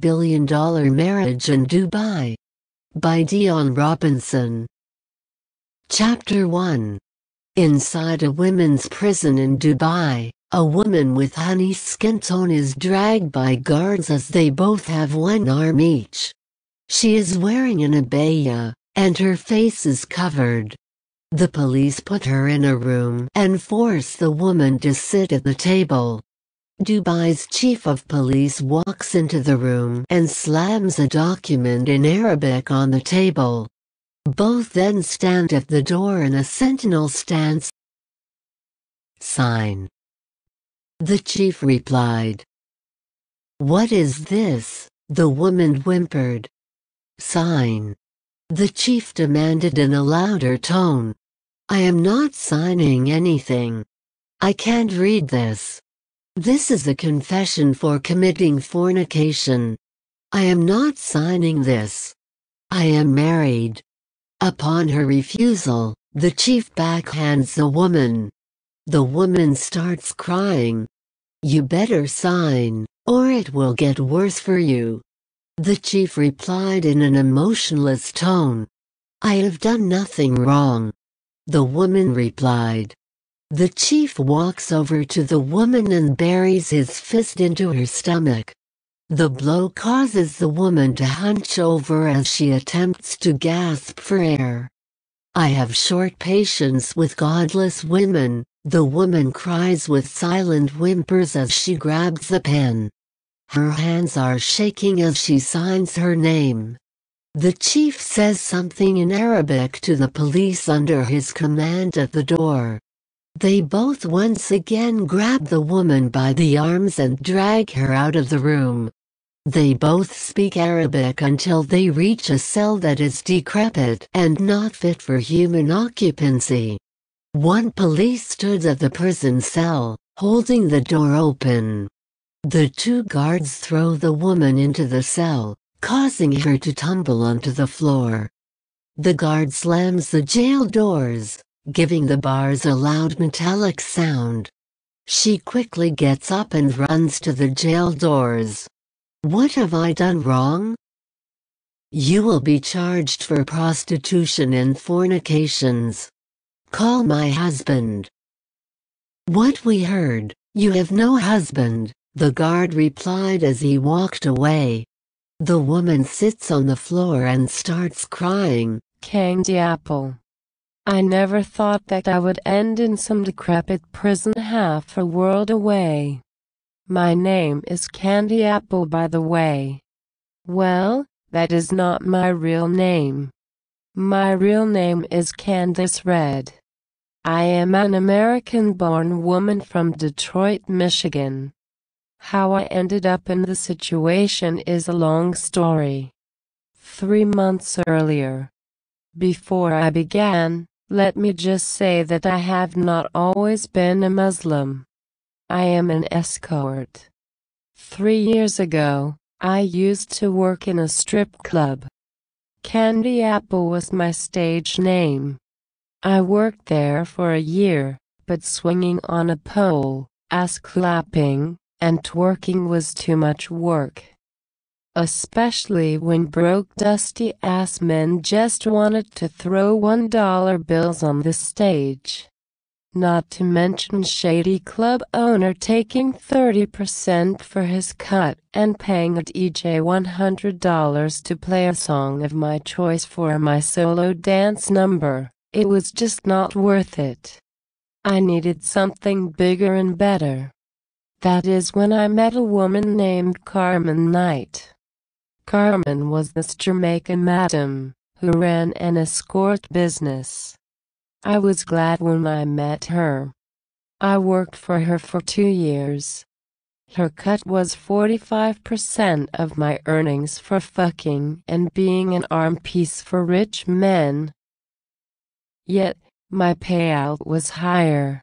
Billion-Dollar Marriage in Dubai by Dion Robinson. Chapter 1. Inside a women's prison in Dubai, a woman with honey skin tone is dragged by guards as they both have one arm each. She is wearing an abaya, and her face is covered. The police put her in a room and force the woman to sit at the table. Dubai's chief of police walks into the room and slams a document in Arabic on the table. Both then stand at the door in a sentinel stance. "Sign," the chief replied. "What is this?" the woman whimpered. "Sign," the chief demanded in a louder tone. "I am not signing anything. I can't read this. This is a confession for committing fornication. I am not signing this. I am married." Upon her refusal, the chief backhands the woman. The woman starts crying. "You better sign, or it will get worse for you," the chief replied in an emotionless tone. "I have done nothing wrong," the woman replied. The chief walks over to the woman and buries his fist into her stomach. The blow causes the woman to hunch over as she attempts to gasp for air. "I have short patience with godless women," the woman cries with silent whimpers as she grabs the pen. Her hands are shaking as she signs her name. The chief says something in Arabic to the police under his command at the door. They both once again grab the woman by the arms and drag her out of the room. They both speak Arabic until they reach a cell that is decrepit and not fit for human occupancy. One police stood at the prison cell, holding the door open. The two guards throw the woman into the cell, causing her to tumble onto the floor. The guard slams the jail doors, giving the bars a loud metallic sound. She quickly gets up and runs to the jail doors. "What have I done wrong?" "You will be charged for prostitution and fornications. Call my husband." "What we heard, you have no husband," the guard replied as he walked away. The woman sits on the floor and starts crying. "Candy apple. I never thought that I would end in some decrepit prison half a world away. My name is Candy Apple, by the way. Well, that is not my real name. My real name is Candace Red. I am an American-born woman from Detroit, Michigan. How I ended up in the situation is a long story. 3 months earlier. Before I began, let me just say that I have not always been a Muslim. I am an escort. 3 years ago, I used to work in a strip club. Candy Apple was my stage name. I worked there for a year, but swinging on a pole, ass clapping, and twerking was too much work. Especially when broke dusty-ass men just wanted to throw $1 bills on the stage. Not to mention shady club owner taking 30% for his cut and paying a DJ $100 to play a song of my choice for my solo dance number. It was just not worth it. I needed something bigger and better. That is when I met a woman named Carmen Knight. Carmen was this Jamaican madam who ran an escort business. I was glad when I met her. I worked for her for 2 years. Her cut was 45% of my earnings for fucking and being an arm piece for rich men. Yet, my payout was higher.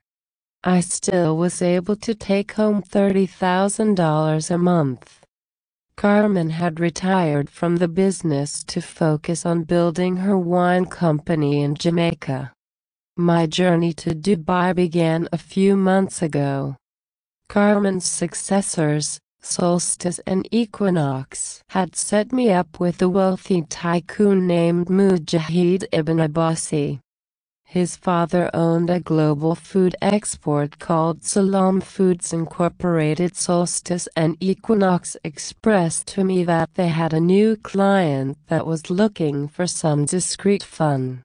I still was able to take home $30,000 a month. Carmen had retired from the business to focus on building her wine company in Jamaica. My journey to Dubai began a few months ago. Carmen's successors, Solstice and Equinox had set me up with a wealthy tycoon named Mujahid ibn Abbasi. His father owned a global food export called Salam Foods Incorporated. Solstice and Equinox expressed to me that they had a new client that was looking for some discreet fun.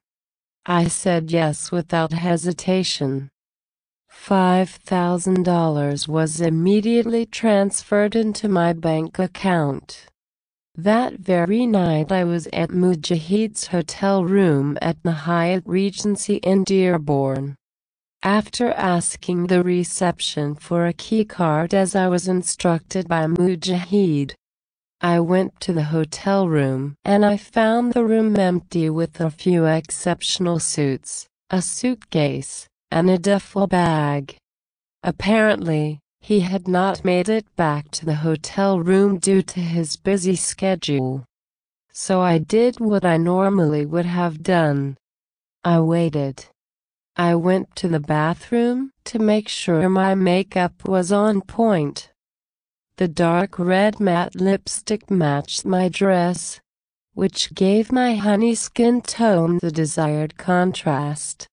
I said yes without hesitation. $5,000 was immediately transferred into my bank account. That very night I was at Mujahid's hotel room at the Hyatt Regency in Dearborn. After asking the reception for a key card as I was instructed by Mujahid, I went to the hotel room and I found the room empty with a few exceptional suits, a suitcase, and a duffel bag. Apparently, he had not made it back to the hotel room due to his busy schedule. So I did what I normally would have done. I waited. I went to the bathroom to make sure my makeup was on point. The dark red matte lipstick matched my dress, which gave my honey skin tone the desired contrast.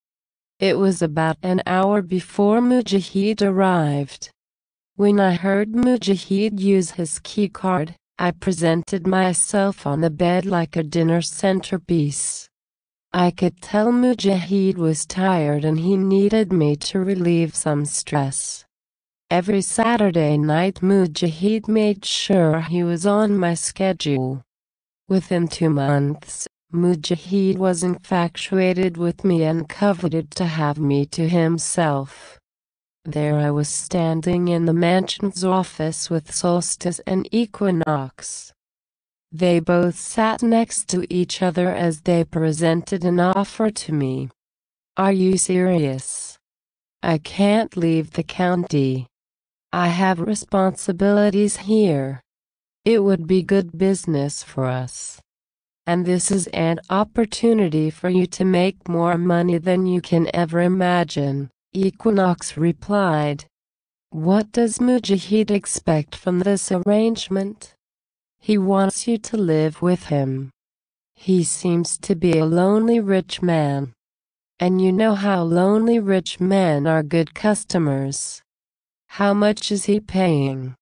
It was about an hour before Mujahid arrived. When I heard Mujahid use his key card, I presented myself on the bed like a dinner centerpiece. I could tell Mujahid was tired and he needed me to relieve some stress. Every Saturday night Mujahid made sure he was on my schedule. Within 2 months, Mujahid was infatuated with me and coveted to have me to himself. There I was standing in the mansion's office with Solstice and Equinox. They both sat next to each other as they presented an offer to me. "Are you serious? I can't leave the county. I have responsibilities here. It would be good business for us. And this is an opportunity for you to make more money than you can ever imagine," Equinox replied. "What does Mujahid expect from this arrangement? He wants you to live with him. He seems to be a lonely rich man. And you know how lonely rich men are good customers. How much is he paying?"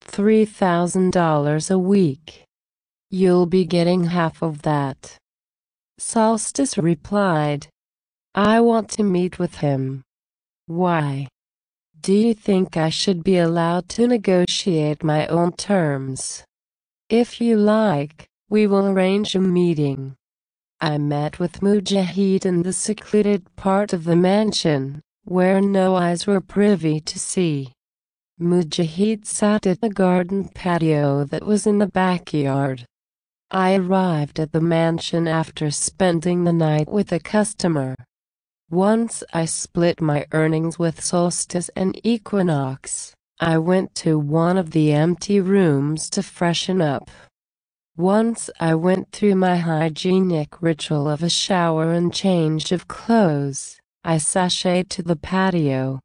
$3,000 a week. "You'll be getting half of that." Solstice replied. "I want to meet with him." "Why? Do you think I should be allowed to negotiate my own terms? If you like, we will arrange a meeting." I met with Mujahid in the secluded part of the mansion, where no eyes were privy to see. Mujahid sat at the garden patio that was in the backyard. I arrived at the mansion after spending the night with a customer. Once I split my earnings with Solstice and Equinox, I went to one of the empty rooms to freshen up. Once I went through my hygienic ritual of a shower and change of clothes, I sashayed to the patio.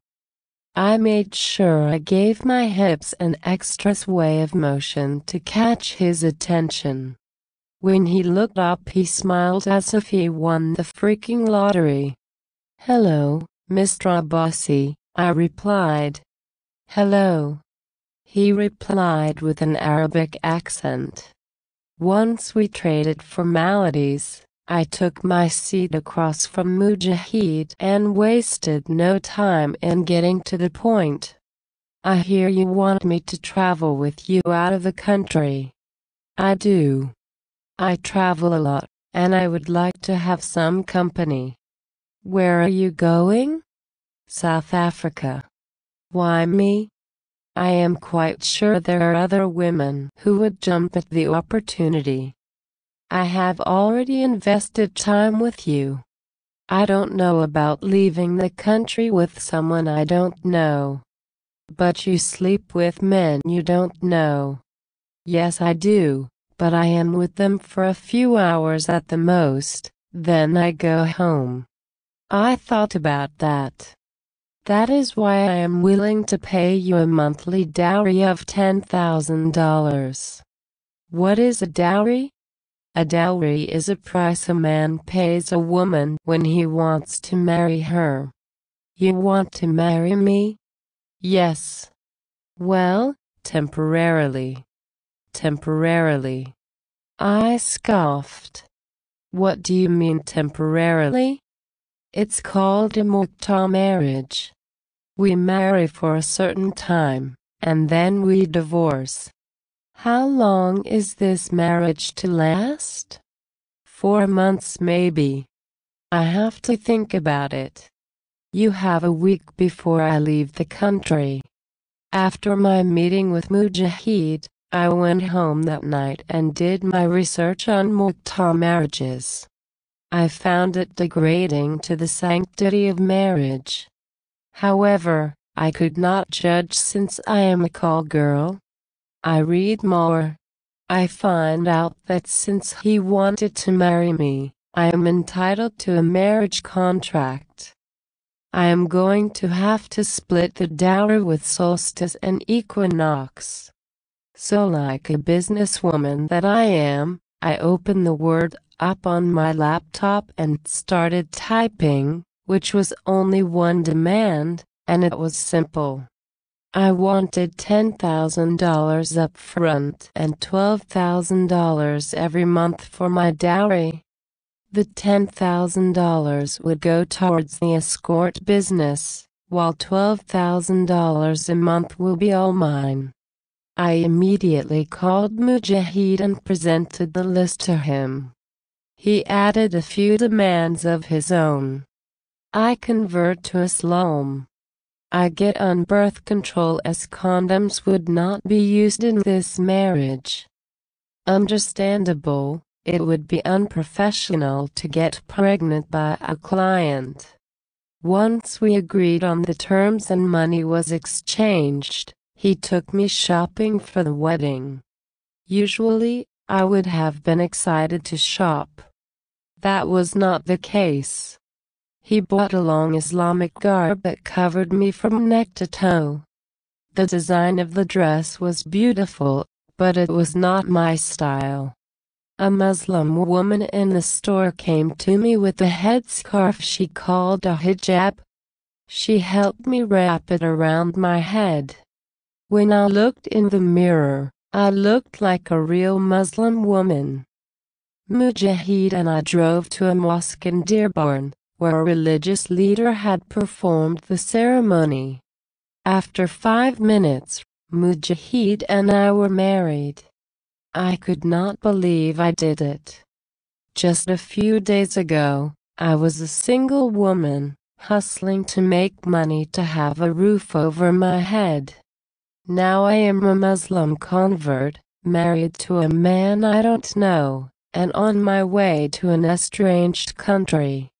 I made sure I gave my hips an extra sway of motion to catch his attention. When he looked up he smiled as if he won the freaking lottery. "Hello, Mr. Abbasi," I replied. "Hello," he replied with an Arabic accent. Once we traded formalities, I took my seat across from Mujahid and wasted no time in getting to the point. "I hear you want me to travel with you out of the country." "I do. I travel a lot, and I would like to have some company." "Where are you going?" "South Africa." "Why me?" "I am quite sure there are other women who would jump at the opportunity." "I have already invested time with you. I don't know about leaving the country with someone I don't know." "But you sleep with men you don't know." "Yes, I do, but I am with them for a few hours at the most, then I go home." I thought about that. That is why I am willing to pay you a monthly dowry of $10,000. What is a dowry? A dowry is a price a man pays a woman when he wants to marry her. You want to marry me? Yes. Well, temporarily. Temporarily. I scoffed. What do you mean temporarily? It's called a mukta marriage. We marry for a certain time, and then we divorce. How long is this marriage to last? 4 months maybe. I have to think about it. You have a week before I leave the country. After my meeting with Mujahid, I went home that night and did my research on mukta marriages. I found it degrading to the sanctity of marriage. However, I could not judge since I am a call girl. I read more. I find out that since he wanted to marry me, I am entitled to a marriage contract. I am going to have to split the dowry with solstice and equinox. So like a businesswoman that I am, I opened the Word up on my laptop and started typing, which was only one demand, and it was simple. I wanted $10,000 up front and $12,000 every month for my dowry. The $10,000 would go towards the escort business, while $12,000 a month will be all mine. I immediately called Mujahid and presented the list to him. He added a few demands of his own. I convert to Islam. I get on birth control as condoms would not be used in this marriage. Understandable, it would be unprofessional to get pregnant by a client. Once we agreed on the terms and money was exchanged, he took me shopping for the wedding. Usually, I would have been excited to shop. That was not the case. He brought along Islamic garb that covered me from neck to toe. The design of the dress was beautiful, but it was not my style. A Muslim woman in the store came to me with a headscarf she called a hijab. She helped me wrap it around my head. When I looked in the mirror, I looked like a real Muslim woman. Mujahid and I drove to a mosque in Dearborn, where a religious leader had performed the ceremony. After 5 minutes, Mujahid and I were married. I could not believe I did it. Just a few days ago, I was a single woman, hustling to make money to have a roof over my head. Now I am a Muslim convert, married to a man I don't know, and on my way to an estranged country.